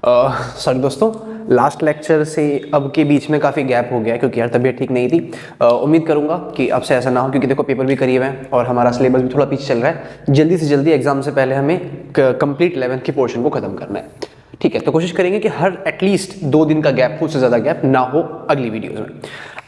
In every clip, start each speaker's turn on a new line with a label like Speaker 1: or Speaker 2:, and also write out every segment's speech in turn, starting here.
Speaker 1: Sorry दोस्तों, last lecture से अब के बीच में काफ़ी गैप हो गया क्योंकि यार तबीयत ठीक नहीं थी। उम्मीद करूंगा कि अब से ऐसा ना हो क्योंकि देखो पेपर भी करीब है और हमारा सिलेबस भी थोड़ा पीछे चल रहा है। जल्दी से जल्दी एग्जाम से पहले हमें कंप्लीट 11th की पोर्शन को खत्म करना है। ठीक है, तो कोशिश करेंगे कि हर एटलीस्ट 2 दिन का गैप हो, उससे ज़्यादा गैप ना हो अगली वीडियोज़ में।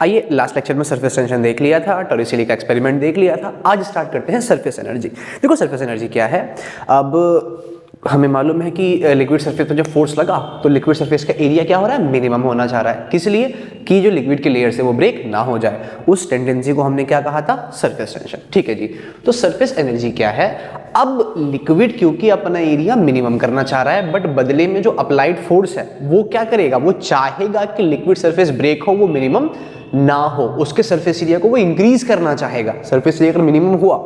Speaker 1: आइए, लास्ट लेक्चर में सरफेस टेंशन देख लिया था, टॉरिसिली का एक्सपेरिमेंट देख लिया था। आज स्टार्ट करते हैं सरफेस एनर्जी। देखो सरफेस एनर्जी क्या है। अब हमें मालूम है कि लिक्विड सरफेस पर जब फोर्स लगा तो लिक्विड सरफेस का एरिया क्या हो रहा है, मिनिमम होना चाह रहा है। किस लिए? कि जो लिक्विड के लेयर से वो ब्रेक ना हो जाए। उस टेंडेंसी को हमने क्या कहा था? Surface tension. ठीक है जी, तो सरफेस एनर्जी क्या है? अब लिक्विड क्योंकि अपना एरिया मिनिमम करना चाह रहा है, बट बदले में जो अप्लाइड फोर्स है वो क्या करेगा? वो चाहेगा कि लिक्विड सरफेस ब्रेक हो, वो मिनिमम ना हो, उसके सरफेस एरिया को वो इंक्रीज करना चाहेगा। सरफेस एरिया अगर मिनिमम हुआ,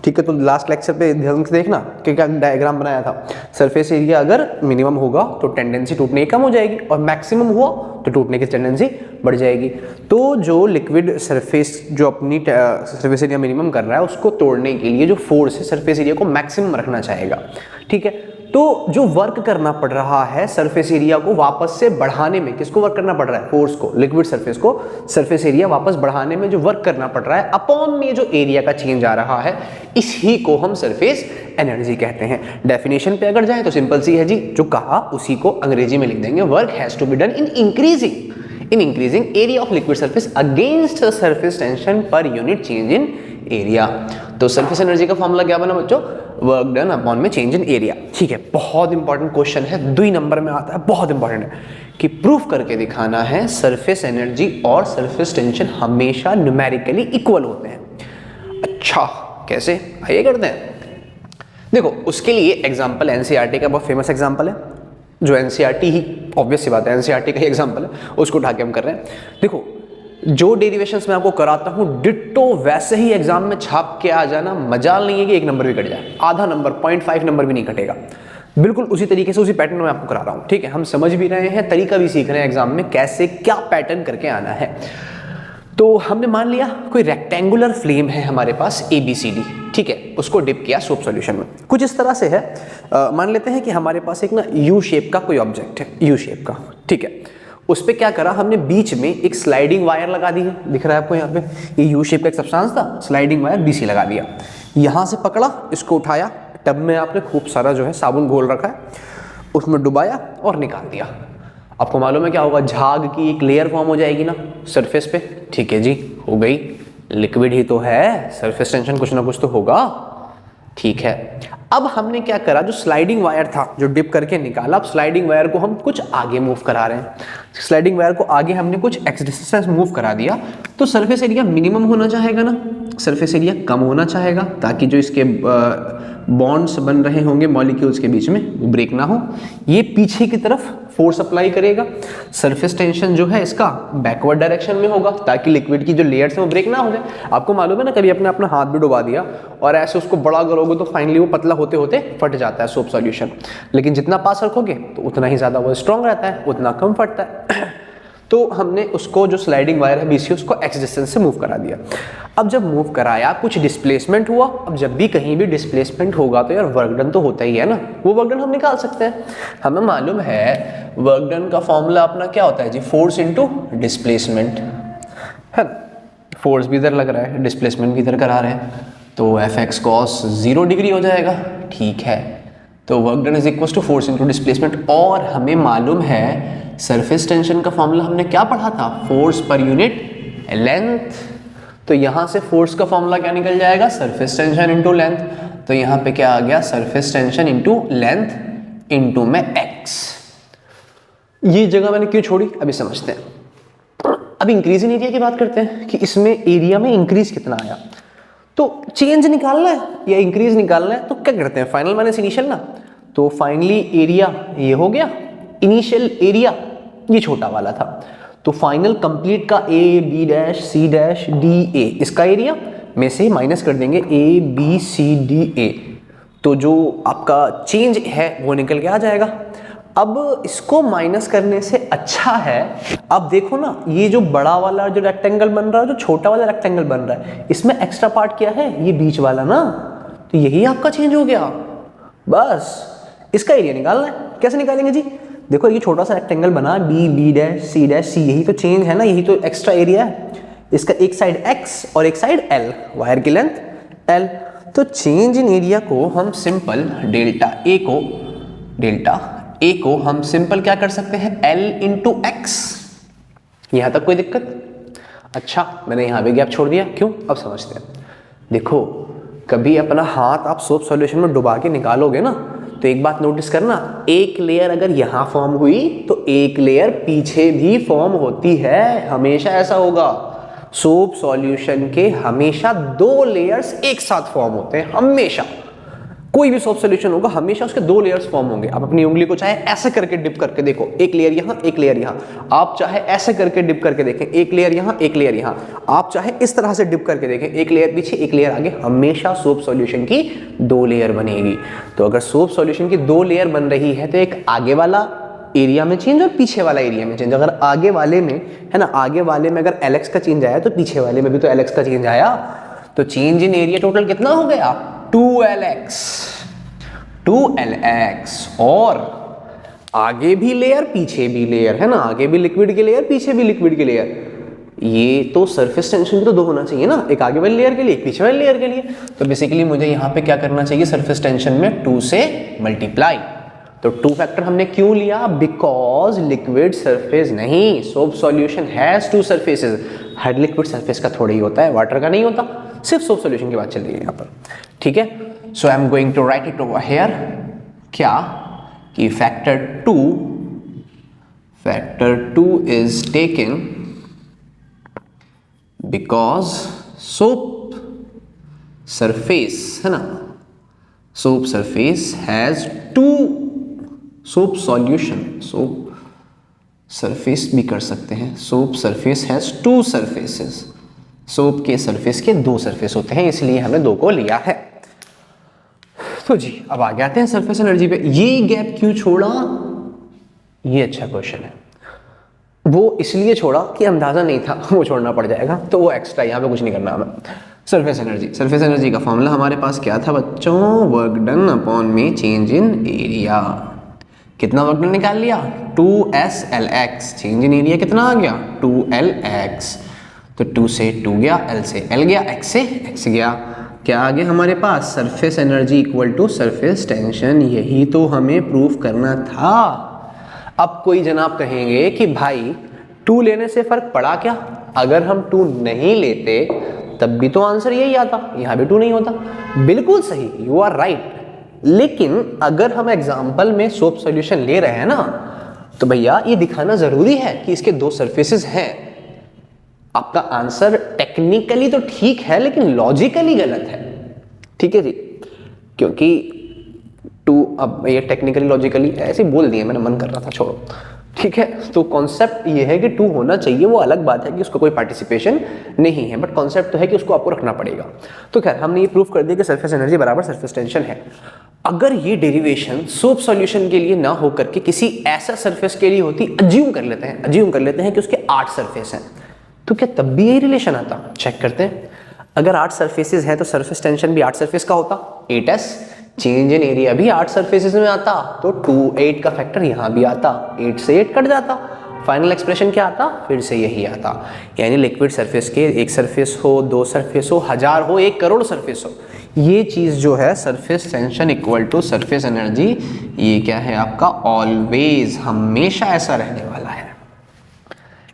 Speaker 1: ठीक है, तो लास्ट लेक्चर पे ध्यान से देखना कि क्या डायग्राम बनाया था। सरफेस एरिया अगर मिनिमम होगा तो टेंडेंसी टूटने की कम हो जाएगी और मैक्सिमम हुआ तो टूटने की टेंडेंसी बढ़ जाएगी। तो जो लिक्विड सरफेस जो अपनी सरफेस एरिया मिनिमम कर रहा है उसको तोड़ने के लिए जो फोर्स है सरफेस एरिया को मैक्सिमम रखना चाहेगा। ठीक है, तो जो वर्क करना पड़ रहा है सरफेस एरिया को वापस से बढ़ाने में, किसको वर्क करना पड़ रहा है? फोर्स को, लिक्विड सरफेस को सरफेस एरिया वापस बढ़ाने में जो वर्क करना पड़ रहा है अपॉन में जो एरिया का चेंज आ रहा है, इसी को हम सरफेस एनर्जी कहते हैं। डेफिनेशन पे अगर जाए तो सिंपल सी है जी, जो कहा उसी को अंग्रेजी में लिख देंगे। Work has to be done in increasing area of liquid surface against surface tension per unit change in area. तो सरफेस एनर्जी का फॉर्मूला क्या बना बच्चों? वर्क डन अपॉन में चेंज इन एरिया। ठीक है, बहुत इंपॉर्टेंट क्वेश्चन है, 2 नंबर में आता है, बहुत इंपॉर्टेंट है कि प्रूफ करके दिखाना है सरफेस एनर्जी और सरफेस टेंशन हमेशा न्यूमेरिकली इक्वल होते हैं। अच्छा, कैसे? आइए करते हैं। देखो उसके लिए एग्जांपल एनसीईआरटी का बहुत फेमस एग्जांपल है, जो एनसीईआरटी ही ऑब्वियस सी बात है, एनसीईआरटी का ही एग्जांपल है, उसको उठा के हम कर रहे हैं। देखो जो डेरिवेशंस मैं आपको कराता हूं डिट्टो वैसे ही एग्जाम में छाप के आ जाना। मजाल नहीं है कि 1 नंबर भी कट जाए, आधा नंबर 0.5 नंबर भी नहीं कटेगा। बिल्कुल उसी तरीके से उसी पैटर्न में आपको करा रहा हूं। ठीक है, हम समझ भी रहे हैं, तरीका भी सीख रहे हैं एग्जाम में कैसे क्या पैटर्न करके आना है। तो हमने मान लिया कोई रेक्टेंगुलर फ्लेम है हमारे पास ABCD। ठीक है, उसको डिप किया सोप सॉल्यूशन में। कुछ इस तरह से है, मान लेते हैं कि हमारे पास एक ना यू शेप का कोई ऑब्जेक्ट है, यू शेप का। ठीक है, उस पर क्या करा हमने? बीच में एक स्लाइडिंग वायर लगा दी है, दिख रहा है आपको यहाँ पे, ये यू शेप का एक सब्सटेंस था, स्लाइडिंग वायर BC लगा दिया। यहाँ से पकड़ा, इसको उठाया, टब में आपने खूब सारा जो है साबुन घोल रखा है, उसमें डुबाया और निकाल दिया। आपको मालूम है क्या होगा? झाग की एक लेयर फॉर्म हो जाएगी ना सरफेस पे। ठीक है जी, हो गई। लिक्विड ही तो है, सरफेस टेंशन कुछ ना कुछ तो होगा। ठीक है, अब हमने क्या करा? जो स्लाइडिंग वायर था जो डिप करके निकाला, अब स्लाइडिंग वायर को हम कुछ आगे मूव करा रहे हैं। स्लाइडिंग वायर को आगे हमने कुछ एक्स डिस्टेंस मूव करा दिया, तो सरफेस एरिया मिनिमम होना चाहेगा ना, सरफेस एरिया कम होना चाहेगा, ताकि जो इसके बॉन्ड्स बन रहे होंगे मॉलिक्यूल्स के बीच में वो ब्रेक ना हो। ये पीछे की तरफ फोर्स अप्लाई करेगा, सरफेस टेंशन जो है इसका बैकवर्ड डायरेक्शन में होगा ताकि लिक्विड की जो लेयर्स है वो ब्रेक ना हो जाए। आपको मालूम है ना, कभी अपने अपना हाथ भी डुबा दिया और ऐसे उसको बड़ा करोगे तो फाइनली वो पतला होते होते फट जाता है सोप सॉल्यूशन। लेकिन जितना पास रखोगे तो उतना ही ज्यादा वो स्ट्रॉन्ग रहता है, उतना कम फटता है। तो हमने उसको जो स्लाइडिंग वायर है BC उसको एक्स डिस्टेंस से मूव करा दिया। अब जब मूव कराया कुछ डिस्प्लेसमेंट हुआ। अब जब भी कहीं भी डिस्प्लेसमेंट होगा तो यार वर्क डन तो होता ही है ना, वो वर्क डन हम निकाल सकते हैं। हमें मालूम है वर्क डन का फॉर्मूला अपना क्या होता है जी? फोर्स इनटू डिस्प्लेसमेंट है। फोर्स भी इधर लग रहा है, डिस्प्लेसमेंट भी इधर करा रहे हैं, तो Fx cos 0 डिग्री हो जाएगा। ठीक है, तो work done is equal to force into displacement. और हमें मालूम है सरफेस टेंशन का फॉर्मूला हमने क्या पढ़ा था? Force per unit length. तो यहां से फोर्स का फॉर्मूला क्या निकल जाएगा? Surface tension into length. तो यहां पे क्या आ गया? Surface tension into length into में x। ये जगह मैंने क्यों छोड़ी अभी समझते हैं। अब इंक्रीज इन एरिया की बात करते हैं कि इसमें एरिया में इंक्रीज कितना आया। तो चेंज निकालना है या इंक्रीज निकालना है तो क्या करते हैं? फाइनल माइनस इनिशियल ना। तो फाइनली एरिया ये हो गया, इनिशियल एरिया ये छोटा वाला था, तो फाइनल कंप्लीट का AB'C'DA इसका एरिया में से माइनस कर देंगे ABCDA, तो जो आपका चेंज है वो निकल के आ जाएगा। अब इसको माइनस करने से अच्छा है, अब देखो ना ये जो बड़ा वाला जो रेक्टेंगल बन रहा है, जो छोटा वाला रेक्टेंगल बन रहा है, इसमें एक्स्ट्रा पार्ट क्या है? ये बीच वाला ना, तो यही आपका चेंज हो गया। बस इसका एरिया निकालना है। कैसे निकालेंगे जी? देखो ये छोटा सा रेक्टेंगल बना बी बी डैश सी, यही तो चेंज है ना, यही तो एक्स्ट्रा एरिया है। इसका एक साइड x और एक साइड l, वायर की लेंथ l। तो चेंज इन एरिया को हम सिंपल डेल्टा ए को हम सिंपल क्या कर सकते हैं, l इंटू एक्स। यहां तक कोई दिक्कत? अच्छा, मैंने यहां भी गैप छोड़ दिया, क्यों? अब समझते हैं। देखो कभी अपना हाथ आप सोप सॉल्यूशन में डुबा के निकालोगे ना, तो एक बात नोटिस करना, एक लेयर अगर यहां फॉर्म हुई तो एक लेयर पीछे भी फॉर्म होती है, हमेशा ऐसा होगा। सोप सॉल्यूशन के हमेशा 2 लेयर्स एक साथ फॉर्म होते हैं, हमेशा। कोई भी सोप सॉल्यूशन होगा हमेशा उसके 2 लेयर्स फॉर्म होंगे। आप अपनी उंगली को चाहे ऐसे करके डिप करके देखो, एक लेयर यहां एक लेयर यहां। आप चाहे ऐसे करके डिप करके देखें, एक लेयर यहां एक लेयर यहां। आप चाहे इस तरह से डिप करके देखें, एक लेयर पीछे एक लेयर आगे, हमेशा सोप सॉल्यूशन की 2 लेयर बनेगी। तो अगर सोप सॉल्यूशन की 2 लेयर बन रही है तो एक आगे वाला एरिया में चेंज और पीछे वाला एरिया में चेंज। अगर आगे वाले में है ना, आगे वाले में अगर LX का चेंज आया तो पीछे वाले में भी तो LX का चेंज आया। तो चेंज इन एरिया टोटल कितना हो गया? 2LX। और आगे भी लेयर पीछे भी लेयर, है ना, आगे भी लिक्विड की लेयर पीछे भी लिक्विड की लेयर। ये तो सरफेस टेंशन भी तो 2 होना चाहिए ना, एक आगे वाली लेयर के लिए एक पीछे वाली लेयर के लिए। तो बेसिकली मुझे यहाँ पे क्या करना चाहिए, सरफेस टेंशन में 2 से मल्टीप्लाई। तो 2 फैक्टर हमने क्यों लिया? बिकॉज लिक्विड सरफेस नहीं, soap solution has 2 surfaces. Her liquid surface का थोड़ा ही होता है, वाटर का नहीं होता। सिर्फ सोप सॉल्यूशन की बात चल रही है यहाँ पर, ठीक है। So I am going to write it over here, क्या कि factor 2 is taken because soap surface, है ना, soap surface has 2 soap solution, soap surface भी कर सकते हैं, soap surface has 2 surfaces. Soap के सरफेस के 2 सरफेस होते हैं, इसलिए हमने 2 को लिया है। तो जी अब आगे आते हैं सरफेस एनर्जी पे। ये गैप क्यों छोड़ा, ये अच्छा क्वेश्चन है। वो इसलिए छोड़ा कि अंदाजा नहीं था, वो छोड़ना पड़ जाएगा, तो वो एक्स्ट्रा, यहाँ पे कुछ नहीं करना हमें। सरफेस एनर्जी का फॉर्मूला हमारे पास क्या था बच्चों? वर्क डन अपॉन में चेंज इन एरिया। कितना वर्क डन निकाल लिया? 2SLX। चेंज इन एरिया कितना आ गया? 2LX। तो 2 से 2 गया, L से L गया, X से X गया। क्या आ गया हमारे पास? Surface energy equal to surface tension. यही तो हमें प्रूफ करना था। अब कोई जनाब कहेंगे कि भाई 2 लेने से फर्क पड़ा क्या? अगर हम 2 नहीं लेते तब भी तो आंसर यही आता, यहां भी 2 नहीं होता। बिल्कुल सही, यू आर राइट। लेकिन अगर हम एग्जाम्पल में सोप सॉल्यूशन ले रहे हैं ना, तो भैया ये दिखाना जरूरी है कि इसके 2 सरफेसेस हैं। आपका आंसर टेक्निकली तो ठीक है लेकिन लॉजिकली गलत है, ठीक है जी, क्योंकि 2, अब ये टेक्निकली लॉजिकली ऐसे बोल दिए, मैंने मन कर रहा था, छोड़ो, ठीक है। तो कॉन्सेप्ट ये है कि 2 होना चाहिए, वो अलग बात है कि उसका कोई पार्टिसिपेशन नहीं है, बट कॉन्सेप्ट तो है कि उसको आपको रखना पड़ेगा। तो खैर हमने ये प्रूफ कर दिया कि सरफेस एनर्जी बराबर सरफेस टेंशन है। अगर ये डेरिवेशन सोप सॉल्यूशन के लिए ना होकर के किसी ऐसा सरफेस के लिए होती, अज्यूम कर लेते हैं कि उसके 8 सरफेस हैं, तो क्या तब भी यही रिलेशन आता? चेक करते हैं। अगर 8 सरफेसेस हैं तो सरफेस टेंशन भी 8 सरफेस का होता, 8S। चेंज इन एरिया भी 8 सरफेसेस में आता, तो 8 का फैक्टर यहां भी आता, 8 से 8 कट जाता। फाइनल एक्सप्रेशन क्या आता? फिर से यही आता। यानी लिक्विड सरफेस के 1 सरफेस हो, 2 सरफेस हो, 1000 हो, 1 करोड़ सरफेस हो, ये चीज जो है surface tension equal to surface energy, ये क्या है आपका? ऑलवेज, हमेशा ऐसा रहने वाला है,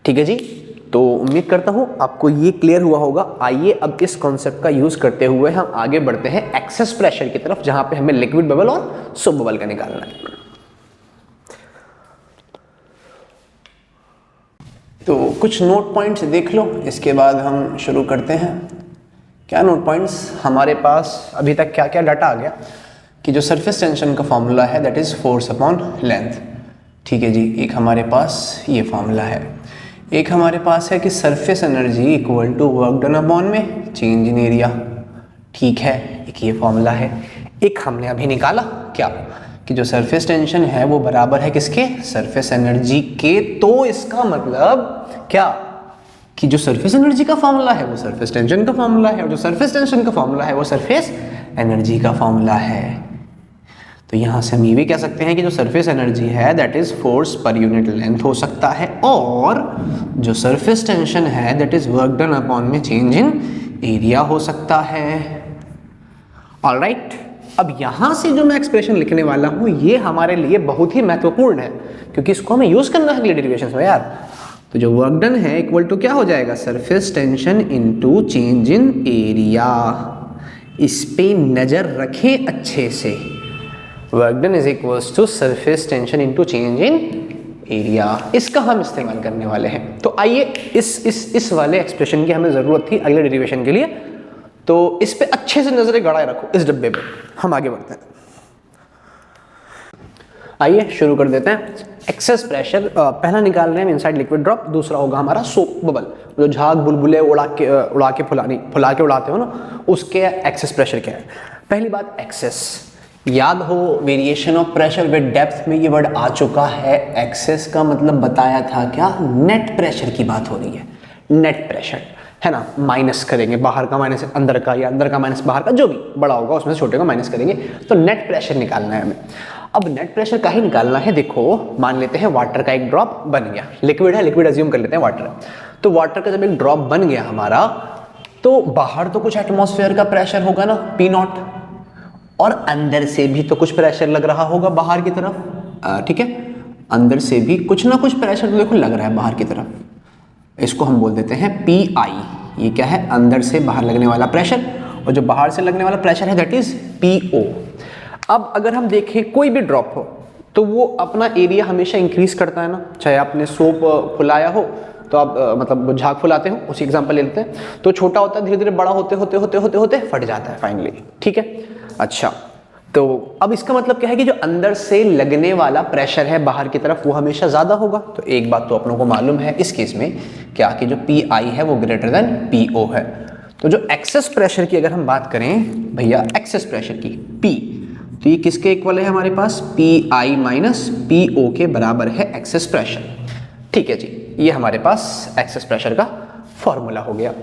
Speaker 1: ठीक है जी। तो उम्मीद करता हूं आपको ये क्लियर हुआ होगा। आइए अब इस कॉन्सेप्ट का यूज करते हुए हम आगे बढ़ते हैं एक्सेस प्रेशर की तरफ, जहां पे हमें लिक्विड बबल और सोप बबल का निकालना है। तो कुछ नोट पॉइंट्स देख लो, इसके बाद हम शुरू करते हैं। क्या नोट पॉइंट्स हमारे पास अभी तक क्या क्या डाटा आ गया कि जो सरफेस टेंशन का फॉर्मूला है that is force upon length, ठीक है जी। एक हमारे पास ये फॉर्मूला है, एक हमारे पास है कि surface energy equal to work done upon में चेंज इन एरिया, ठीक है, एक ये फॉर्मूला है। एक हमने अभी निकाला क्या कि जो सरफेस टेंशन है वो बराबर है किसके? सरफेस एनर्जी के। तो इसका मतलब क्या कि जो सरफेस एनर्जी का फॉर्मूला है वो सरफेस टेंशन का फॉर्मूला है, और जो सरफेस टेंशन का फॉर्मूला है वो सरफेस एनर्जी का फॉर्मूला है। तो यहाँ से हम ये भी कह सकते हैं कि जो सरफेस एनर्जी है that is force per unit length हो सकता है, और जो सरफेस टेंशन है that is work done upon में चेंज इन एरिया हो सकता है। ऑलराइट, अब यहाँ से जो मैं एक्सप्रेशन लिखने वाला हूँ ये हमारे लिए बहुत ही महत्वपूर्ण है, क्योंकि इसको हमें यूज करना है अगले डेरिवेशंस में यार। तो जो वर्क डन है इक्वल टू क्या हो जाएगा, surface tension into change in area. इस पे नजर रखें अच्छे से, work done is equals to surface tension into change in area, इसका हम इस्तेमाल करने वाले हैं। तो आइए इस वाले एक्सप्रेशन की हमें जरूरत थी अगले डेरिवेशन के लिए, तो इस पे अच्छे से नजरें गड़ाए रखो इस डब्बे पे। हम आगे बढ़ते हैं, आइए शुरू कर देते हैं। एक्सेस प्रेशर पहला निकाल रहे हैं इनसाइड लिक्विड ड्रॉप, दूसरा होगा हमारा सोप बबल, जो झाग बुलबुले उड़ा के फुला के उड़ाते हो ना, उसके एक्सेस प्रेशर क्या है। पहली बात एक्सेस, याद हो variation of pressure with depth में ये वर्ड आ चुका है। एक्सेस का मतलब बताया था क्या, नेट प्रेशर की बात हो रही है, नेट प्रेशर है ना, माइनस करेंगे बाहर का माइनस अंदर का, या अंदर का माइनस बाहर का, जो भी बड़ा होगा उसमें से छोटे का माइनस करेंगे, तो नेट प्रेशर निकालना है हमें। अब नेट प्रेशर का ही निकालना है। देखो मान लेते हैं वाटर का एक ड्रॉप बन गया, लिक्विड है, लिक्विड अज्यूम कर लेते हैं वाटर। तो वाटर का जब एक ड्रॉप बन गया हमारा, तो बाहर तो कुछ एटमॉस्फेयर का प्रेशर होगा ना, पी नॉट, और अंदर से भी तो कुछ प्रेशर लग रहा होगा बाहर की तरफ, ठीक है, अंदर से भी कुछ ना कुछ प्रेशर तो देखो लग रहा है बाहर की तरफ, इसको हम बोल देते हैं पी आई। ये क्या है, अंदर से बाहर लगने वाला प्रेशर, और जो बाहर से लगने वाला प्रेशर है दैट इज पी ओ। अब अगर हम देखें कोई भी ड्रॉप हो तो वो अपना एरिया हमेशा इंक्रीज करता है ना, चाहे आपने सोप फुलाया हो तो आप मतलब झाग फुलाते हो, उसी एग्जांपल ले लेते हैं, तो छोटा होता है धीरे धीरे बड़ा होते होते होते होते होते फट जाता है फाइनली, ठीक है। अच्छा, तो अब इसका मतलब क्या है कि जो अंदर से लगने वाला प्रेशर है बाहर की तरफ वो हमेशा ज्यादा होगा। तो एक बात तो अपनों को मालूम है इस केस में क्या, कि जो पी आई है वो ग्रेटर देन पी ओ है। तो जो एक्सेस प्रेशर की अगर हम बात करें भैया, एक्सेस प्रेशर की पी, तो ये किसके इक्वल है हमारे पास, P I minus P O के बराबर है एक्सेस प्रेशर। ठीक है जी, ये हमारे पास एक्सेस प्रेशर का फॉर्मूला हो गया।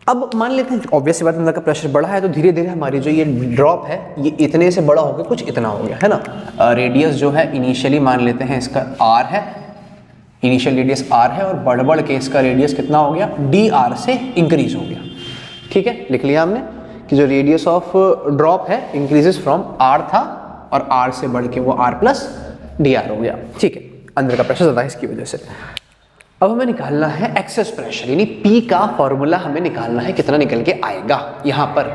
Speaker 1: अब मान लेते हैं ऑब्वियस बात अंदर का प्रेशर बढ़ा है, तो धीरे धीरे हमारी जो ये ड्रॉप है ये इतने से बड़ा हो गया, कुछ इतना हो गया है ना। रेडियस जो है इनिशियली मान लेते हैं इसका आर है, इनिशियल रेडियस आर है, और बढ़ बढ़ के इसका रेडियस कितना हो गया, डी आर से इंक्रीज हो गया। ठीक है, लिख लिया हमने कि जो रेडियस ऑफ ड्रॉप है इंक्रीजेस फ्रॉम आर था, और आर से बढ़ के वो आर प्लस डी आर हो गया। ठीक है, अंदर का प्रेशर ज़्यादा है इसकी वजह से। अब हमें निकालना है एक्सेस प्रेशर, यानी P का फॉर्मूला हमें निकालना है, कितना निकल के आएगा यहाँ पर।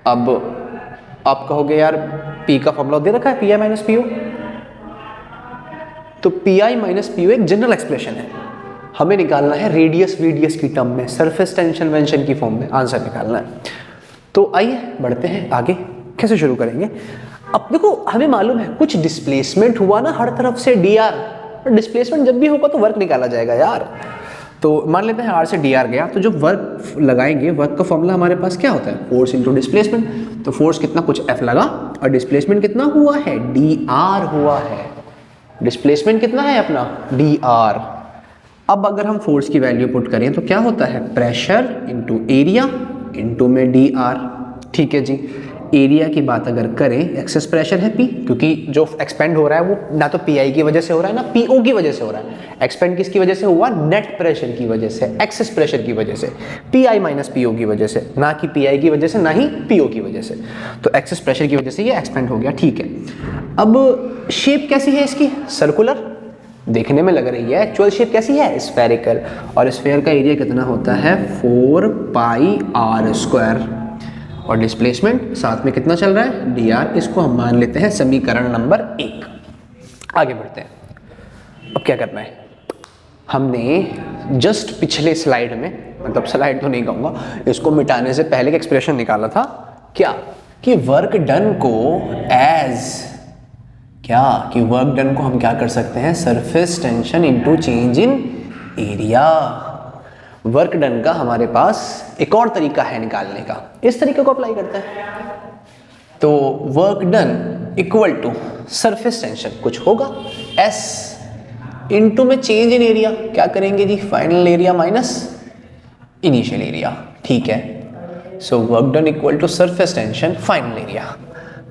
Speaker 1: अब आप कहोगे यार P का फॉर्मूला दे रखा है, P I minus P O, तो P I minus P O एक जनरल एक्सप्रेशन है, हमें निकालना है रेडियस वीडियस की टर्म में, सरफेस टेंशन वेंशन की फॉर्म में आंसर निकालना है। तो आइए बढ़ते हैं आगे, कैसे शुरू करेंगे। अब देखो हमें मालूम है कुछ डिस्प्लेसमेंट हुआ ना हर तरफ से डी आर, डिस्प्लेसमेंट जब भी होगा तो वर्क निकाला जाएगा यार। तो मान लेते हैं आर से डी आर गया, तो जो वर्क लगाएंगे, वर्क का फॉर्मूला हमारे पास क्या होता है, फोर्स इंटू डिस्प्लेसमेंट। तो फोर्स कितना, कुछ एफ लगा, और डिस्प्लेसमेंट कितना हुआ है, डी आर हुआ है। डिस्प्लेसमेंट कितना है अपना, डी आर। अब अगर हम फोर्स की वैल्यू पुट करें तो क्या होता है, प्रेशर इंटू एरिया इंटू में डी आर। ठीक है जी, एरिया की बात अगर करें, एक्सेस प्रेशर है P, क्योंकि जो एक्सपेंड हो रहा है वो ना तो PI की वजह से हो रहा है ना PO की वजह से हो रहा है। एक्सपेंड किसकी वजह से हुआ, नेट प्रेशर की वजह से, एक्सेस प्रेशर की वजह से, PI माइनस PO की वजह से, ना कि PI की वजह से, ना ही PO की वजह से। तो एक्सेस प्रेशर की वजह से ये एक्सपेंड हो गया। ठीक है, अब शेप कैसी है इसकी, सर्कुलर देखने में लग रही है, एक्चुअल शेप कैसी है, स्फेरिकल, और स्फेयर का एरिया कितना होता है, 4 पाई आर स्क्वायर, और डिस्प्लेसमेंट साथ में कितना चल रहा है, डी आर। इसको हम मान लेते हैं समीकरण नंबर 1। आगे बढ़ते हैं। अब क्या करना है, हमने जस्ट पिछले स्लाइड में, मतलब स्लाइड तो नहीं कहूँगा, इसको मिटाने से पहले एक एक्सप्रेशन निकाला था क्या, कि वर्क डन को एज क्या, कि वर्क डन को हम क्या कर सकते हैं, surface tension into change in area. Work done का हमारे पास एक और तरीका है निकालने का, इस तरीके को अप्लाई करते हैं। तो work done equal to surface tension कुछ होगा S इनटू में चेंज इन एरिया, क्या करेंगे जी, final area minus initial area. ठीक है, so work done equal to surface tension final area.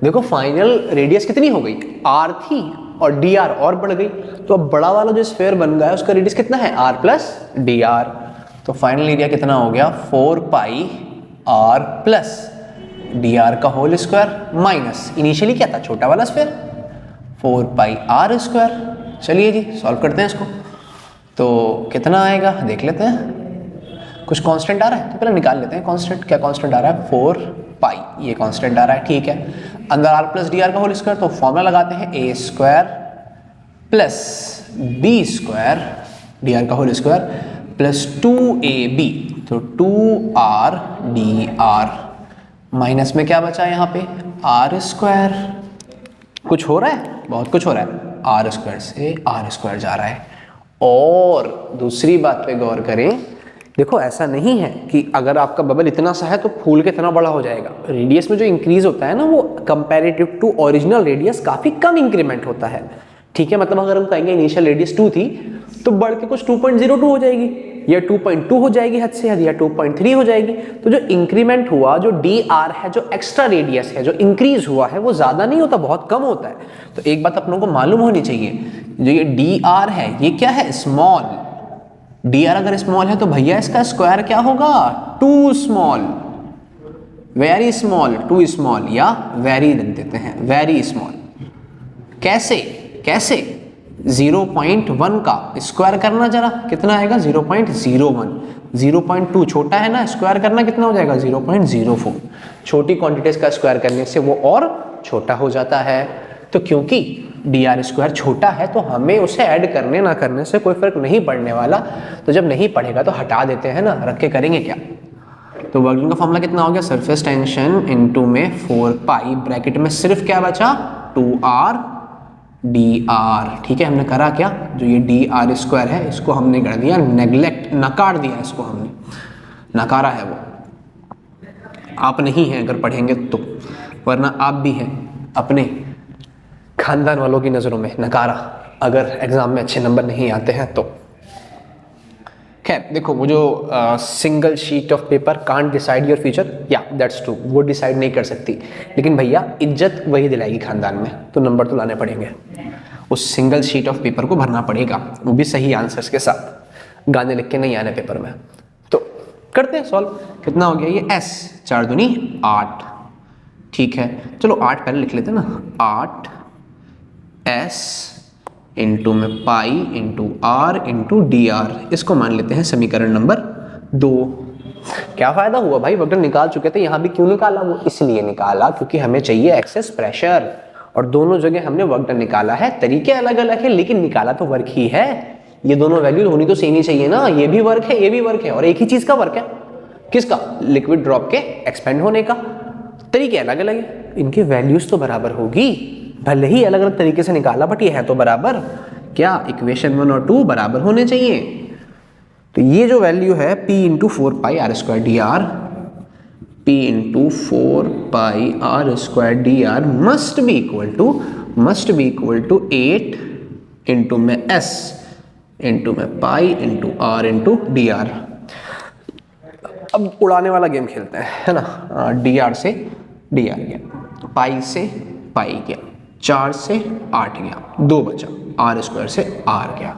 Speaker 1: देखो फाइनल रेडियस कितनी हो गई, r थी और dr और बढ़ गई, तो अब बड़ा वाला जो स्फीयर बन गया है उसका रेडियस कितना है, r प्लस dr। तो फाइनल एरिया कितना हो गया, 4 पाई r प्लस dr का होल स्क्वायर माइनस इनिशियली क्या था, छोटा वाला स्फीयर 4 पाई r स्क्वायर। चलिए जी सॉल्व करते हैं इसको, तो कितना आएगा देख लेते हैं। कुछ कांस्टेंट आ रहा है तो पहले निकाल लेते हैं कांस्टेंट, क्या कांस्टेंट आ रहा है, 4 पाई, ये कांस्टेंट आ रहा है, ठीक है। अंदर r प्लस डी आर का होल स्क्वायर, तो फॉर्मूला लगाते हैं a square plus b square D are का होल स्क्वायर प्लस 2ab, तो 2r dr माइनस में क्या बचा यहाँ पे, r स्क्वायर। कुछ हो रहा है, बहुत कुछ हो रहा है, r स्क्वायर से r स्क्वायर जा रहा है। और दूसरी बात पे गौर करें, देखो ऐसा नहीं है कि अगर आपका बबल इतना सा है तो फूल के इतना बड़ा हो जाएगा। रेडियस में जो इंक्रीज होता है ना वो कंपैरेटिव टू ओरिजिनल रेडियस काफी कम इंक्रीमेंट होता है, ठीक है। मतलब अगर हम कहेंगे इनिशियल रेडियस 2 थी तो बढ़ के कुछ 2.02 हो जाएगी या 2.2 हो जाएगी हद से हद, या 2.3 हो जाएगी। तो जो इंक्रीमेंट हुआ, जो डी आर है, जो एक्स्ट्रा रेडियस है, जो इंक्रीज हुआ है, वो ज्यादा नहीं होता, बहुत कम होता है। तो एक बात अपनों को मालूम होनी चाहिए, जो ये डी आर है ये क्या है, स्मॉल। डी आर अगर स्मॉल है तो भैया इसका स्क्वायर क्या होगा, too small, very small, too small, या वेरी लिख देते हैं, वेरी स्मॉल। कैसे कैसे, 0.1 का स्क्वायर करना जरा, कितना आएगा 0.01, 0.2 छोटा है ना, स्क्वायर करना कितना हो जाएगा 0.04। छोटी क्वांटिटीज का स्क्वायर करने से वो और छोटा हो जाता है। तो क्योंकि डी आर स्क्वायर छोटा है तो हमें उसे ऐड करने ना करने से कोई फर्क नहीं पड़ने वाला। तो जब नहीं पड़ेगा तो हटा देते हैं ना, रख के करेंगे क्या। तो वर्क डन का फॉर्मूला कितना हो गया, सरफेस टेंशन इनटू में 4 पाई, ब्रैकेट में सिर्फ क्या बचा 2r dr, ठीक है। हमने करा क्या, जो ये डी आर स्क्वायर है इसको हमने कर दिया नेग्लेक्ट, नकार दिया इसको हमने, नकारा है वो। आप नहीं हैं अगर पढ़ेंगे तो, वरना आप भी हैं अपने खानदान वालों की नज़रों में नकारा, अगर एग्जाम में अच्छे नंबर नहीं आते हैं तो। खैर देखो, वो जो single sheet of paper can't decide your future, या दैट्स ट्रू, वो डिसाइड नहीं कर सकती, लेकिन भैया इज्जत वही दिलाएगी खानदान में, तो नंबर तो लाने पड़ेंगे। उस सिंगल शीट ऑफ पेपर को भरना पड़ेगा, वो भी सही आंसर्स के साथ, गाने लिख के नहीं आने पेपर में। तो करते हैं सॉल्व, कितना हो गया ये s, 4 दूनी 8, ठीक है। चलो 8 पहले लिख लेते हैं ना, 8 s इंटू में pi into R into D R, इसको मान लेते हैं समीकरण नंबर 2। क्या फायदा हुआ भाई, वक्त निकाल चुके थे, यहाँ भी क्यों निकाला, वो इसलिए निकाला क्योंकि हमें चाहिए एक्सेस प्रेशर, और दोनों जगह हमने वर्क डन निकाला है। तरीके अलग अलग है लेकिन निकाला तो वर्क ही है। ये दोनों वैल्यू होनी तो सेम ही चाहिए ना, ये भी वर्क है ये भी वर्क है, और एक ही चीज का वर्क है, किसका, लिक्विड ड्रॉप के एक्सपेंड होने का। तरीके अलग अलग है, इनकी वैल्यूज तो बराबर होगी, भले ही अलग अलग तरीके से निकाला बट ये है तो बराबर। क्या, इक्वेशन 1 और 2 बराबर होने चाहिए। तो ये जो वैल्यू है p into 4 pi R square D R, p into 4 pi R square D R must be equal to 8 into में s इंटू में pi into R into D R. अब उड़ाने वाला गेम खेलते हैं, है ना। डी आर से डी आर गया, पाई से पाई गया, 4 से 8 गया, 2 बचा, आर स्क्वायर से आर गया।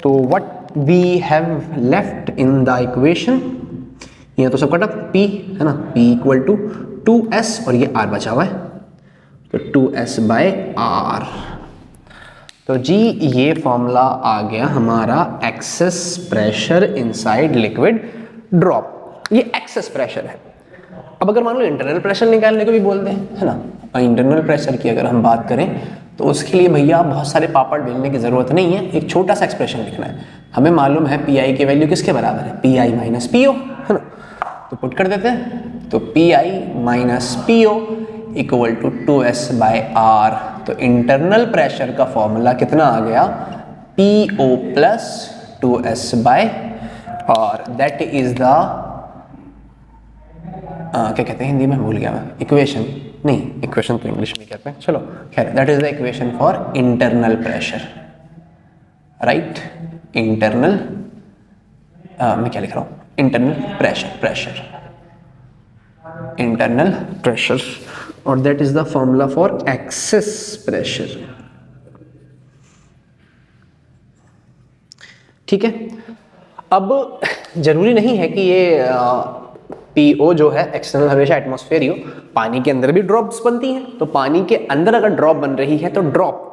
Speaker 1: तो what we have left in the equation, ये तो सब कटा p है ना, p इक्वल टू 2s और ये r बचा हुआ है, तो 2s बाय r। तो जी ये फॉर्मूला आ गया हमारा excess pressure inside liquid drop, ये एक्सेस प्रेशर है। अब अगर मान लो इंटरनल प्रेशर निकालने को भी बोलते हैं, है ना, और इंटरनल प्रेशर की अगर हम बात करें तो उसके लिए भैया बहुत सारे पापड़ बेलने की ज़रूरत नहीं है, एक छोटा सा एक्सप्रेशन लिखना है। हमें मालूम है पी आई की वैल्यू किसके बराबर है, P I minus P O, है ना। तो पुट कर देते हैं, तो P I minus P O equal to 2s by R. तो इंटरनल प्रेशर का फॉर्मूला कितना आ गया, P O plus 2s by R, that is the क्या कहते हैं हिंदी में, भूल गया मैं, इक्वेशन नहीं, इक्वेशन तो इंग्लिश में कहते हैं, चलो खैर, that is the equation for internal pressure, right. Internal मैं क्या लिख रहा हूँ, इंटरनल प्रेशर, इंटरनल प्रेशर। और that is the formula for excess pressure. ठीक है, अब जरूरी नहीं है कि ये PO जो है एक्सटर्नल हमेशा एटमॉस्फेयर ही हो, पानी के अंदर भी ड्रॉप्स बनती हैं। तो पानी के अंदर अगर ड्रॉप बन रही है तो ड्रॉप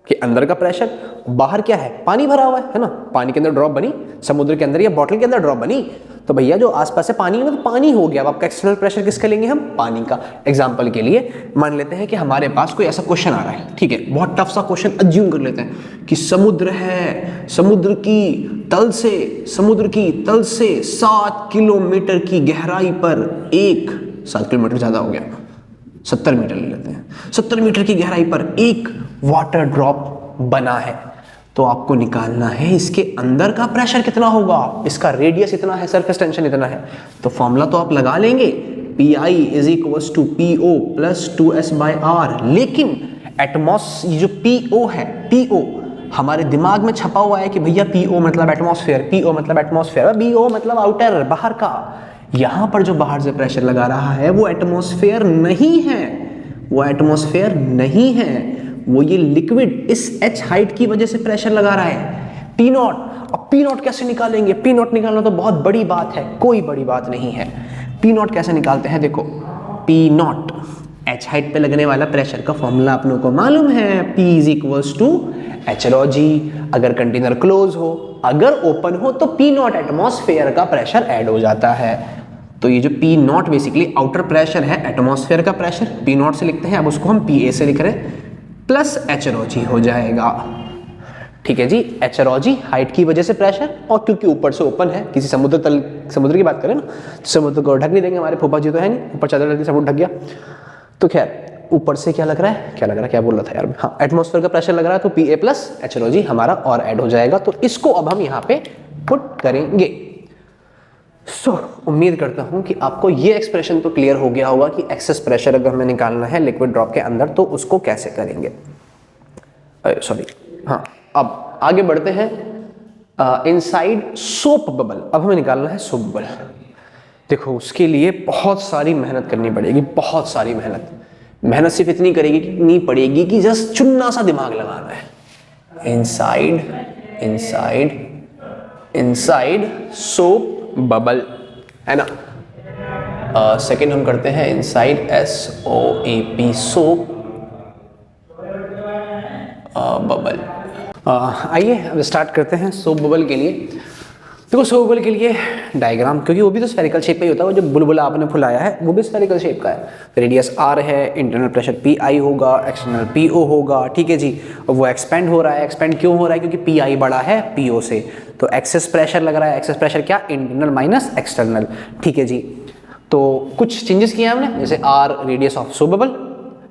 Speaker 1: के अंदर का प्रेशर, बाहर क्या है, पानी भरा हुआ है ना, पानी के अंदर ड्रॉप बनी, समुद्र के अंदर या बॉटल के अंदर ड्रॉप बनी, तो भैया जो आसपास से पानी है ना, तो पानी हो गया। अब आपका एक्सटर्नल प्रेशर किसका लेंगे हम, पानी का। एग्जांपल के लिए मान लेते हैं कि हमारे पास कोई ऐसा क्वेश्चन आ रहा है, ठीक है, बहुत टफ सा क्वेश्चन अज्यूम कर लेते हैं कि समुद्र है, समुद्र की तल से 7 किलोमीटर की गहराई पर 7 किलोमीटर ज्यादा हो गया, 70 मीटर ले लेते हैं, 70 मीटर की गहराई पर एक वाटर ड्रॉप बना है। तो आपको निकालना है इसके अंदर का प्रेशर कितना होगा, इसका रेडियस इतना है, सरफेस टेंशन इतना है। तो फॉर्मूला तो आप लगा लेंगे, PI is equals to PO plus 2S/R। लेकिन ये जो PO है, PO हमारे दिमाग में छपा हुआ है कि भैया PO मतलब एटमॉस्फेयर, PO मतलब एटमॉस्फेयर, BO मतलब आउटर, बाहर का। यहां पर जो बाहर से प्रेशर लगा रहा है वो एटमॉस्फेयर नहीं है, वो एटमॉस्फेयर नहीं है, वो ये लिक्विड इस H हाइट की वजह से प्रेशर लगा रहा है, P0। अब P0 कैसे निकालेंगे, P0 निकालना तो बहुत बड़ी बात है, कोई बड़ी बात नहीं है। P0 कैसे निकालते हैं, देखो P0 H हाइट पे लगने वाला प्रेशर का फॉर्मूला आप लोगों को मालूम है, P is equals to HROG। अगर कंटेनर क्लोज हो, अगर ओपन हो तो P0 एटमॉस्फेयर का प्रेशर ऐड हो जाता है। तो ये जो P0 बेसिकली आउटर प्रेशर है, एटमॉस्फेयर का प्रेशर P0 से लिखते हैं, अब उसको हम PA से लिख रहे हैं, प्लस HROG हो जाएगा। ठीक है जी, HROG हाइट की वजह से प्रेशर, और क्योंकि ऊपर से ओपन है, किसी समुद्र की बात करें ना, समुद्र को ढक नहीं देंगे, हमारे फूफा जी तो है नहीं, ऊपर चादर लग गई, समुद्र ढक गया। तो खैर ऊपर से क्या लग रहा है, क्या बोल रहा था यार, हाँ एटमॉस्फेयर का प्रेशर लग रहा है, तो PA प्लस HROG हमारा और ऐड हो जाएगा। तो इसको अब हम यहाँ पे पुट करेंगे। उम्मीद करता हूं कि आपको ये एक्सप्रेशन तो क्लियर हो गया होगा कि एक्सेस प्रेशर अगर हमें निकालना है लिक्विड ड्रॉप के अंदर तो उसको कैसे करेंगे। हाँ, अब आगे बढ़ते हैं। इनसाइड सोप बबल, अब हमें निकालना है सोप बबल। देखो उसके लिए बहुत सारी मेहनत करनी पड़ेगी, बहुत सारी मेहनत सिर्फ इतनी करनी पड़ेगी कि जस्ट चुन्ना सा दिमाग लगाना है। इनसाइड सोप बबल, है ना। सेकेंड हम करते हैं इनसाइड SOAP सोप बबल। आइए अब स्टार्ट करते हैं सोप बबल के लिए। देखो सोप बबल के लिए डायग्राम, क्योंकि वो भी तो स्फेरिकल शेप का ही होता है, वो जो बुलबुला आपने फुलाया है वो भी स्फेरिकल शेप का है। रेडियस R है, इंटरनल प्रेशर PI होगा, एक्सटर्नल PO होगा, ठीक है जी। और वो एक्सपेंड हो रहा है, एक्सपेंड क्यों हो रहा है, क्योंकि PI बड़ा है PO से, तो एक्सेस प्रेशर लग रहा है। एक्सेस प्रेशर क्या, इंटरनल माइनस एक्सटर्नल, ठीक है जी। तो कुछ चेंजेस किए हमने, जैसे R radius of soap bubble,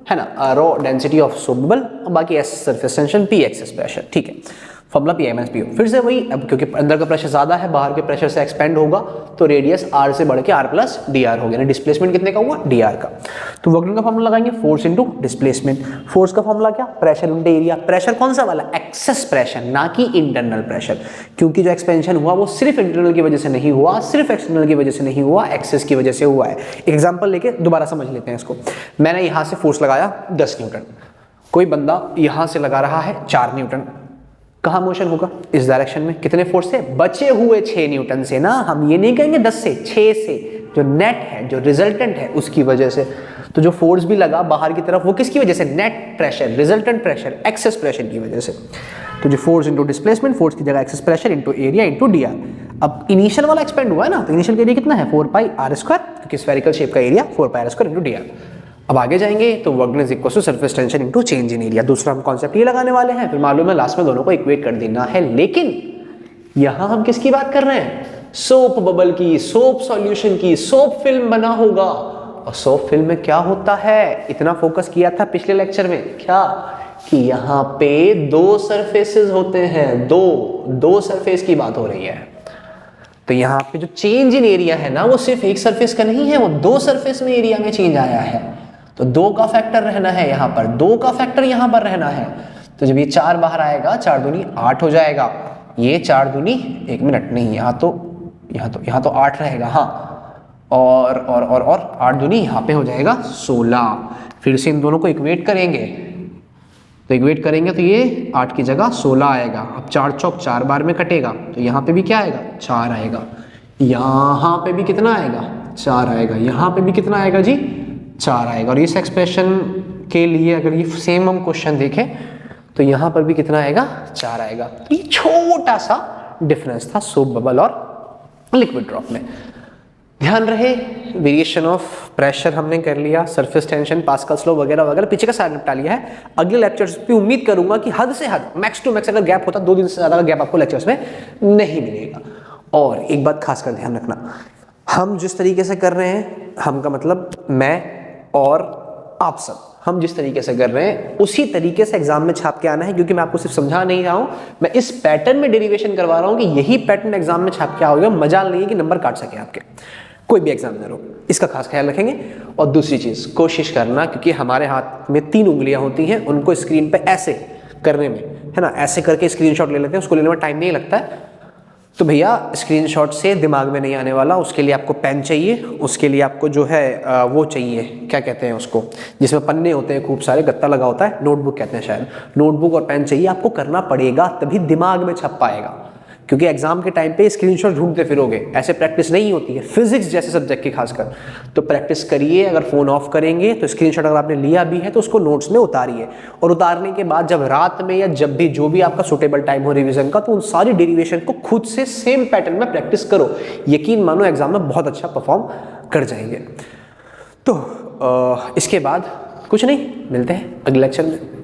Speaker 1: है ना, rho density of soap bubble, और बाकी S surface tension, P excess pressure, ठीक है। फॉर्मूला PI माइनस PO, फिर से वही, अब क्योंकि अंदर का प्रेशर ज्यादा है, बाहर के प्रेशर से एक्सपेंड होगा, तो रेडियस R से बढ़ के R प्लस DR हो गया ना, डिस्प्लेसमेंट कितने का हुआ, DR का। तो वर्क डन का फॉर्मूला लगाएंगे, फोर्स इनटू डिस्प्लेसमेंट। फोर्स का फॉर्मूला क्या, प्रेशर इनटू एरिया। प्रेशर कौन सा वाला, एक्सेस प्रेशर, ना कि इंटरनल प्रेशर, क्योंकि जो एक्सपेंशन हुआ वो सिर्फ इंटरनल की वजह से नहीं हुआ, सिर्फ एक्सटर्नल की वजह से नहीं हुआ, एक्सेस की वजह से हुआ है। एग्जाम्पल लेके दोबारा समझ लेते हैं इसको। मैंने यहां से फोर्स लगाया 10 न्यूटन, कोई बंदा यहां से लगा रहा है 4 न्यूटन, कहाँ मोशन होगा, इस डायरेक्शन में। कितने फोर्स से, बचे हुए 6 न्यूटन से ना, हम ये नहीं कहेंगे 10 से, 6 से, जो नेट है, जो रिजल्टेंट है उसकी वजह से। तो जो फोर्स भी लगा बाहर की तरफ वो किसकी वजह से, net pressure, resultant pressure, excess pressure की वजह से। तो जो फोर्स इनटू डिस्प्लेसमेंट, फोर्स की जगह excess pressure into area into DR। अब इनिशियल वाला एक्सपेंड हुआ है ना, तो इनिशियल एरिया कितना है, 4πr², क्योंकि स्फेरिकल शेप का एरिया 4πr² इनटू DR। अब आगे जाएंगे तो work done is equal to surface tension into change in area. दूसरा हम कॉन्सेप्ट ये लगाने वाले हैं, फिर मालूम है लास्ट में दोनों को इक्वेट कर देना है। लेकिन यहां हम किसकी बात कर रहे हैं, सोप बबल की, सोप सॉल्यूशन की। सोप फिल्म बना होगा, और सोप फिल्म में क्या होता है, इतना फोकस किया था पिछले लेक्चर में, क्या कि यहाँ पे 2 सरफेसेस होते हैं, दो सरफेस की बात हो रही है। तो यहाँ पे जो चेंज इन एरिया है ना, वो सिर्फ एक सरफेस का नहीं है, वो 2 सरफेस में एरिया में चेंज आया है। तो 2 का फैक्टर रहना है यहाँ पर, 2 का फैक्टर यहाँ पर रहना है। तो जब ये 4 बाहर आएगा, 4 दूनी 8 हो जाएगा, ये 4 दूनी 1 मिनट नहीं, यहाँ तो 8 रहेगा, हाँ, और 8 दूनी यहाँ पे हो जाएगा 16। फिर से इन दोनों को इक्वेट करेंगे, तो इक्वेट करेंगे तो ये 8 की जगह 16 आएगा। अब 4 चौक 4 बार में कटेगा, तो यहाँ पे भी क्या आएगा 4 आएगा, यहाँ पे भी कितना आएगा 4 आएगा, यहाँ पे भी कितना आएगा जी 4 आएगा। और इस एक्सप्रेशन के लिए अगर ये सेम हम क्वेश्चन देखें तो यहाँ पर भी कितना आएगा 4 आएगा। तो ये छोटा सा डिफरेंस था सोप बबल और लिक्विड ड्रॉप में। ध्यान रहे वेरिएशन ऑफ प्रेशर हमने कर लिया, सरफेस टेंशन, पास्कल लॉ वगैरह वगैरह पीछे का सारा निपटा लिया है। अगले लेक्चर्स पे उम्मीद करूंगा कि हद से हद मैक्स टू मैक्स अगर गैप होता 2 दिन से ज्यादा का गैप आपको लेक्चर्स में नहीं मिलेगा। और एक बात खासकर ध्यान रखना, हम जिस तरीके से कर रहे हैं, हम का मतलब मैं और आप सब, हम जिस तरीके से कर रहे हैं उसी तरीके से एग्जाम में छाप के आना है। क्योंकि मैं आपको सिर्फ समझा नहीं रहा हूं, मैं इस पैटर्न में डेरिवेशन करवा रहा हूं कि यही पैटर्न एग्जाम में छाप के आओगे। मजाल नहीं है कि नंबर काट सके आपके, कोई भी एग्जामिनर हो, इसका खास ख्याल रखेंगे। और दूसरी चीज, कोशिश करना, क्योंकि हमारे हाथ में 3 उंगलियां होती हैं, उनको स्क्रीन पे ऐसे करने में, है ना, ऐसे करके स्क्रीनशॉट ले लेते हैं, उसको लेने में टाइम नहीं लगता है। तो भैया स्क्रीनशॉट से दिमाग में नहीं आने वाला, उसके लिए आपको पेन चाहिए, उसके लिए आपको जो है वो चाहिए, क्या कहते हैं उसको, जिसमें पन्ने होते हैं, खूब सारे गत्ता लगा होता है, नोटबुक कहते हैं शायद, नोटबुक और पेन चाहिए आपको, करना पड़ेगा तभी दिमाग में छप पाएगा। क्योंकि एग्जाम के टाइम पे स्क्रीनशॉट ढूंढते फिरोगे, ऐसे प्रैक्टिस नहीं होती है, फिजिक्स जैसे सब्जेक्ट की खासकर। तो प्रैक्टिस करिए, अगर फोन ऑफ करेंगे तो स्क्रीनशॉट अगर आपने लिया भी है तो उसको नोट्स में उतारिए, और उतारने के बाद जब रात में या जब भी जो भी आपका सुटेबल टाइम हो रिवीजन का, तो उन सारी डेरिवेशन को खुद से सेम पैटर्न में प्रैक्टिस करो। यकीन मानो एग्जाम में बहुत अच्छा परफॉर्म कर जाएंगे। तो इसके बाद कुछ नहीं, मिलते हैं अगले लेक्चर में।